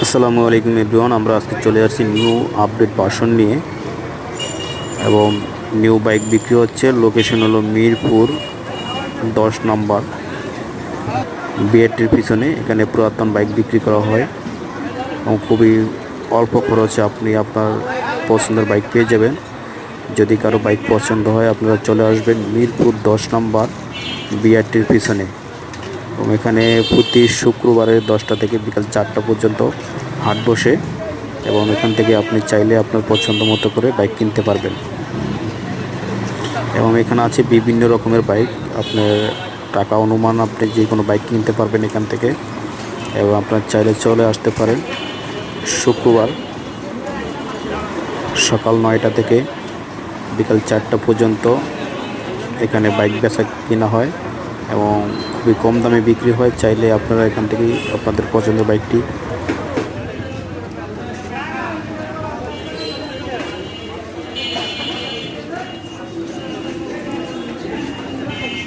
আসসালামু আলাইকুম এভরিওয়ান। আমরা আজকে চলে আসছি নিউ আপডেট ভার্সন নিয়ে এবং নিউ বাইক বিক্রি হচ্ছে। লোকেশন হলো মিরপুর 10 নম্বর বিআরটির পিছনে। এখানে পুরাতন বাইক বিক্রি করা হয় এবং খুবই অল্প খরচে আপনি আপনার পছন্দের বাইক পেয়ে যাবেন। যদি কারো বাইক পছন্দ হয় আপনারা চলে আসবেন মিরপুর 10 নম্বর বিআরটির পিছনে। এবং এখানে প্রতি শুক্রবারে 10টা থেকে বিকাল 4টা পর্যন্ত হাট বসে এবং এখান থেকে আপনি চাইলে আপনার পছন্দ মতো করে বাইক কিনতে পারবেন। এবং এখানে আছে বিভিন্ন রকমের বাইক। আপনার টাকা অনুমান আপনি যে কোনো বাইক কিনতে পারবেন এখান থেকে। এবং আপনার চাইলে চলে আসতে পারেন শুক্রবার সকাল 9টা থেকে বিকাল 4টা পর্যন্ত এখানে বাইক বেচা কিনা হয় এবং খুবই কম দামে বিক্রি হয়। চাইলে আপনারা এখান থেকেই আপনাদের পছন্দের বাইকটি